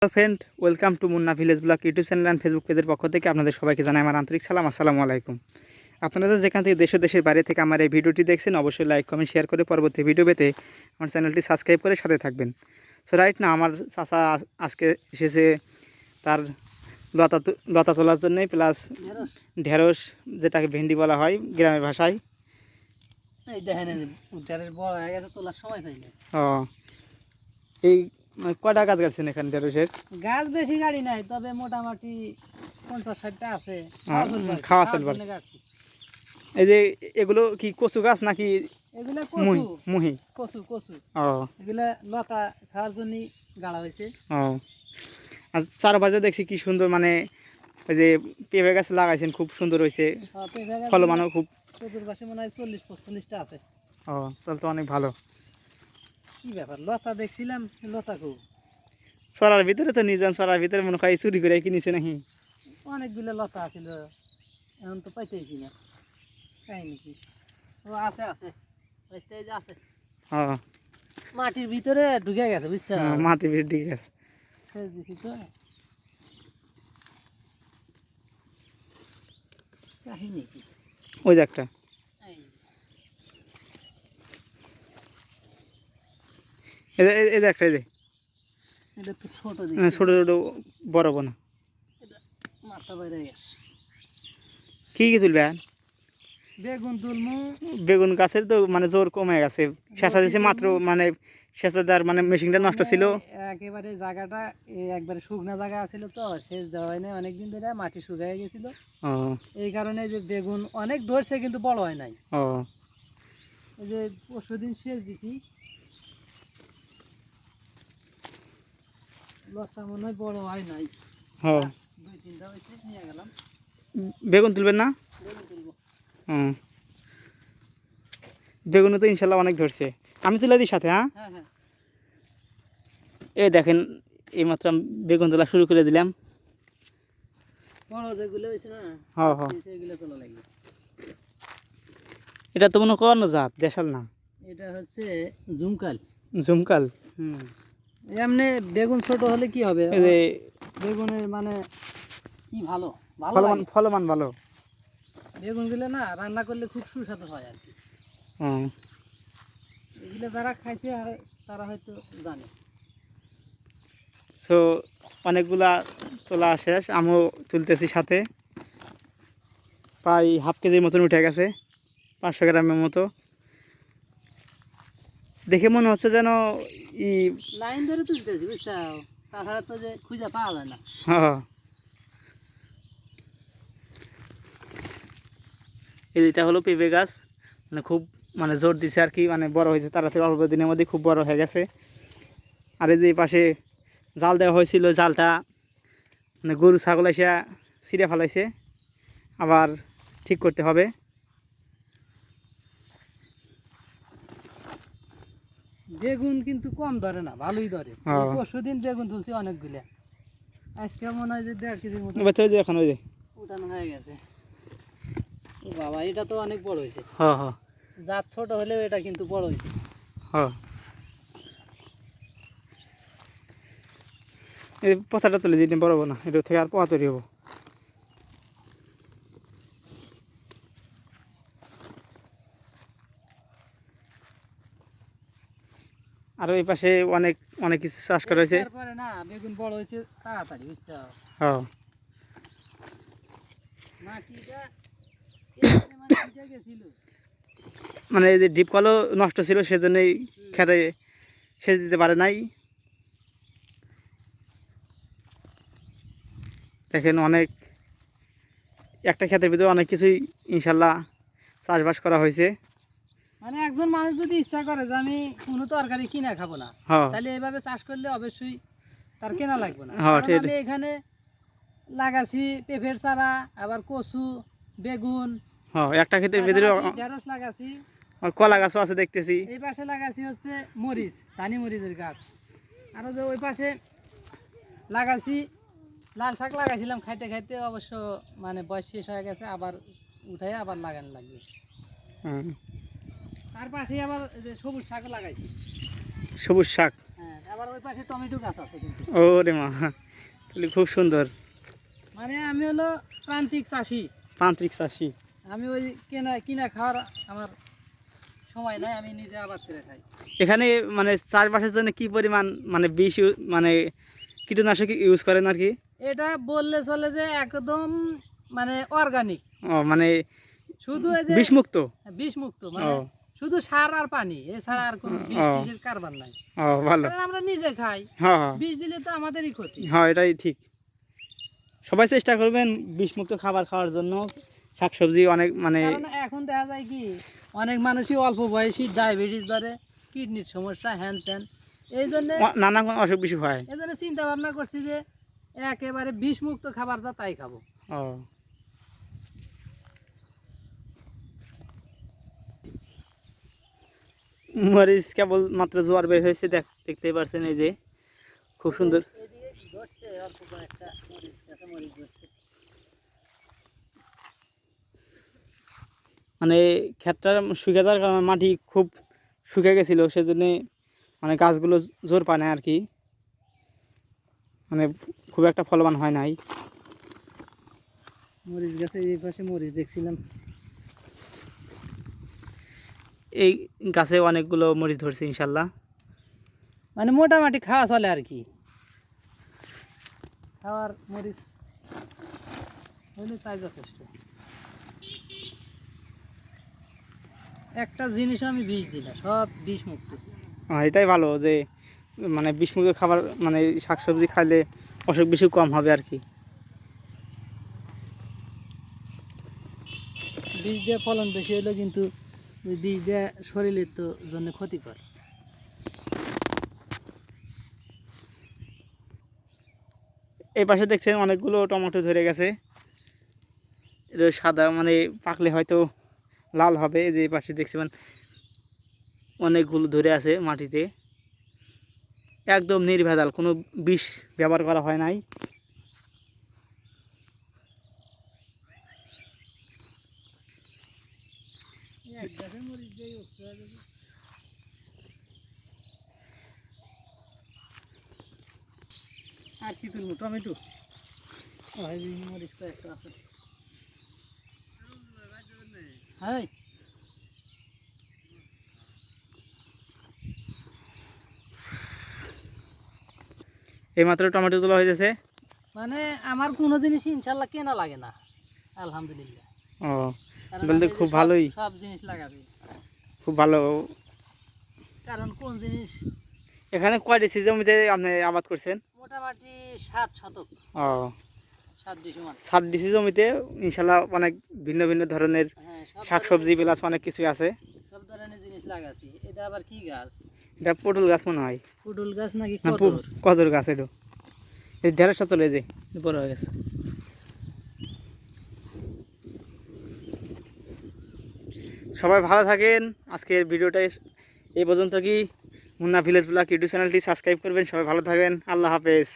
Hello friend, welcome to Munna village blog YouTube channel and Facebook পেজের পক্ষ থেকে আপনাদের সবাইকে জানাই আমার আন্তরিক সালাম। আসসালামু আলাইকুম। আপনারা যেখান থেকে দেশের বাইরে থেকে আমার এই ভিডিওটি দেখছেন অবশ্যই লাইক কমেন্ট শেয়ার করে পরবর্তী ভিডিও পেতে আমার চ্যানেলটি সাবস্ক্রাইব করে সাথে থাকবেন। সো রাইট না আমার চাচা আজকে এসেছে তার লতা তোলার জন্যে, প্লাস ঢেঁড়স যেটাকে ভেন্ডি বলা হয় গ্রামের ভাষায়। ও এই কয়টা গাছ গাছছেন এখানে ঢেঁড়সের? গাছ বেশি গাড়ি নাই, তবে মোটামুটি 50-60টা আছে। খাওয়া চলবার। এই যে এগুলো কি কচু গাছ নাকি? এগুলা মুহি কচু। ও এগুলা লতা খাওয়ার জন্য গাড়া হয়েছে। ও আর চারপাশে দেখছি কি সুন্দর, মানে ওই যে পেঁপে গাছ লাগাইছেন, খুব সুন্দর হয়েছে, ফলমানও খুব। চতুর্পাশে মনে হয় 40-45টা আছে। ও তাহলে তো অনেক ভালো। কি ব্যাপার, লতা দেখছিলাম, লতা খুব সরার ভিতরে তো নিয়ে যান, সরার ভিতরে মনে হয় চুরি করে কিনেছে নাকি? অনেকগুলো লতা আছিল, এখন তো পাইতেছি না। কাহিনি কি? ও আছে আছে আছে মাটির ভিতরে ঢুকে গেছে, বুঝছো? মাটি ভিতরে গেছে। দিছি তো কাহিনি কি? ওই যে একটা এই যে একটা, এই যে এটা তো ছোট, ছোট ছোট বড় বোনা মাথা বাইরে গেছে। কি তুলবে? বেগুন তুলমু। বেগুন গাছের তো মানে জোর কমে গেছে, সেচা দিয়েছে মাত্র, মানে সেচা দেওয়ার মানে মেশিনটা নষ্ট ছিল। একেবারে জায়গাটা একবারে শুকনা জায়গা ছিল, তো সেচ দেওয়া হয় না অনেকদিন ধরে, মাটি শুকিয়ে গেছিল। এই কারণে যে বেগুন অনেক ধরছে কিন্তু বড় হয় নাই। এই যে পরশুদিন সেচ দিছি, লতা মনে হয় বড় হয় নাই। 2-3টা হয়েছে, নিয়ে গেলাম। বেগুন তুলবেন না? বেগুন তুলবো। বেগুনও তো ইনশাল্লাহ অনেক ধরছে, আমি তুলে দিই সাথে। হ্যাঁ, এই দেখেন, এইমাত্র আমি বেগুন তোলা শুরু করে দিলাম। বড় যেগুলো হয়েছে না, এগুলো তোলা লাগবে। এটা তো মনে করানো জাত, দেশাল না? এটা হচ্ছে ঝুমকাল। এমনি বেগুন ছোট হলে কি হবে, বেগুনের মানে কি ভালো ফলমান ভালো। বেগুন গুলো না রান্না করলে খুব সুস্বাদু হয় আর কি। এগুলো যারা খাইছে তারা হয়তো জানে। সো অনেকগুলা তোলা শেষ, আমিও তুলতেছি সাথে। প্রায় হাফ কেজির মতন উঠে গেছে, 500 গ্রামের মতো। দেখে মনে হচ্ছে যেন লাইন ধরে তুলতেছি, বুঝছো? তাছাড়া তো যে খুঁজে পাওয়া যায় না। এটা হলো পেঁপে গাছ, মানে খুব মানে জোর দিছে আর কি, মানে বড় হয়েছে তাড়াতাড়ি, অল্প দিনের মধ্যে খুব বড় হয়ে গেছে। আর এই যে পাশে জাল দেওয়া হয়েছিল, জালটা মানে গরু ছাগল এসে ছিঁড়ে ফেলাইছে, আবার ঠিক করতে হবে। বেগুন কিন্তু কম ধরে না, ভালোই ধরে। পরশুদিন বেগুন তুলছি অনেকগুলা, আজকে মনে হয় যে 1.5 কেজির মতো এখন ওই যে উঠানো হয়ে গেছে। বাবা, এটা তো অনেক বড় হয়েছে। জাত ছোট হলেও এটা কিন্তু বড় হয়েছে। এই পচাটা তুলে দিতে পারবো না, এটা থেকে আর পোয়া তৈরি হবো। আর ওই পাশে অনেক অনেক কিছু চাষ করা হয়েছে। না, বেগুন বড় হয়েছে তাড়াতাড়ি, বুঝছো? মানে এই যে ডিপ কলও নষ্ট ছিল, সেজন্যই খেতে সেচ দিতে পারে নাই। দেখেন অনেক, একটা ক্ষেতের ভিতরে অনেক কিছুই ইনশাল্লাহ চাষবাস করা হয়েছে। মানে একজন মানুষ যদি ইচ্ছা করে যে আমি কোনো তরকারি কিনে খাবো না, তাহলে এইভাবে চাষ করলে অবশ্যই তার কেনা লাগবে না। আমি এখানে লাগাছি পেঁপের চারা, আবার কচু, বেগুন, একটা ক্ষেতের ভিতরে ঢেঁড়স লাগাছি, কলা গাছও আছে দেখতেছি। এই পাশে লাগাছি হচ্ছে মরিচ, ধানি মরিচের গাছ। আরো যে ওই পাশে লাগাছি লাল শাক, লাগাইছিলাম খাইতে খাইতে, অবশ্য মানে বয়স শেষ হয়ে গেছে, আবার উঠাই আবার লাগানো লাগবে। তার পাশে আবার সবুজ শাকও লাগাইছি। সবুজ শাক? হ্যাঁ। আবার ওই পাশে টমেটো গাছ আছে কিন্তু। ওরে মা, তাহলে খুব সুন্দর। মানে আমি হলো প্রান্তিক চাষি। প্রান্তিক চাষি। আমি ওই কিনা খাওয়ার আমার সময় নাই, আমি নিজে আবাদ করে খাই। এখানে মানে চাষবাসের জন্য কি পরিমাণ মানে বিষ মানে কীটনাশক ইউজ করেন আর কি? এটা বললে চলে যে একদম মানে অর্গানিক, মানে শুধু এই যে বিষমুক্ত। বিষমুক্ত, মানে শুধু সার আর পানি, এছাড়া আর কোনো বিষ টিষের কারবার নাই। ভালো, কারণ আমরা নিজে খাই, হ্যাঁ বিষ দিলে তো আমাদেরই ক্ষতি। হ্যাঁ, এটাই ঠিক। সবাই চেষ্টা করবেন বিষমুক্ত খাবার খাওয়ার জন্য। শাকসবজি অনেক মানে কারণ এখন দেখা যায় কি অনেক মানুষই অল্প বয়সী ডায়াবেটিস ধরে, কিডনির সমস্যা, হ্যান ত্যান, এই জন্য নানা অসুখ বিসুখ হয়। এই জন্য চিন্তা ভাবনা করছি যে একেবারে বিষমুক্ত খাবার যা তাই খাবো। মরিচ কেবল মাত্র জোয়ার বের হয়েছে, দেখতেই পারছেন, এই যে খুব সুন্দর। এদিকে ধরছে অল্প কয়েকটা মরিচ গাছে, মরিচ ধরছে। মানে ক্ষেতটা শুকিয়ে যাওয়ার কারণে মাটি খুব শুকিয়ে গেছিলো, সেজন্য মানে গাছগুলো জোর পায় না আর কি, মানে খুব একটা ফলবান হয় নাই। মরিচ গাছে এই পাশে মরিচ দেখছিলাম। এই গাছে অনেকগুলো মরিচ ধরছে ইনশাল্লাহ। মানে মোটামুটি খাওয়া চলে আর কি, খাওয়ার মরিচ হইলে তাই যথেষ্ট। একটা জিনিসও আমি বিষ দিই না, সব বিষ মুক্ত। এটাই ভালো যে মানে বিষমুক্ত খাবার, মানে শাকসবজি খাইলে অসুখ বিসুখ কম হবে আর কি। বীজ দিয়ে ফলন বেশি হলেও কিন্তু ওই বীজ দিয়ে শরীরের তো জন্য ক্ষতিকর। এই পাশে দেখছেন অনেকগুলো টমেটো ধরে গেছে, এটা সাদা, মানে পাকলে হয়তো লাল হবে। যে এই পাশে দেখছেন অনেকগুলো ধরে আছে মাটিতে, একদম নির্ভেজাল, কোনো বিষ ব্যবহার করা হয় নাই। আর কি তুলবো, টমেটো, মরিচ তো একটা আছে। হ্যাঁ, এইমাত্র টমেটো তোলা হয়েছে। মানে আমার কোনো জিনিস ইনশাল্লাহ কেনা লাগে না, আলহামদুলিল্লাহ। বলতে খুব ভালোই, সব জিনিস লাগাবে, খুব ভালো। কারণ কোন জিনিস। এখানে কয় ডিসি জমিতে আপনি আবাদ করছেন? মোটামুটি 7 শতক। 7 ডিসি জমিতে ইনশাল্লাহ অনেক ভিন্ন ভিন্ন ধরনের শাকসবজি প্লাস অনেক কিছুই আছে, সব ধরনের জিনিস লাগাচ্ছি। এটা আবার কি গাছ? এটা পটল গাছ মনে হয়। পটল গাছ নাকি কদর গাছ? এটা এই ঢেঁড়সটা চলে যে বড় হয়ে গেছে। সবাই ভালো থাকেন। আজকের ভিডিওটা এই পর্যন্ত। কি মুন্না ভিলেজ ব্লগ ইউটিউব চ্যানেলটি সাবস্ক্রাইব করবেন। সবাই ভালো থাকেন। আল্লাহ হাফেজ।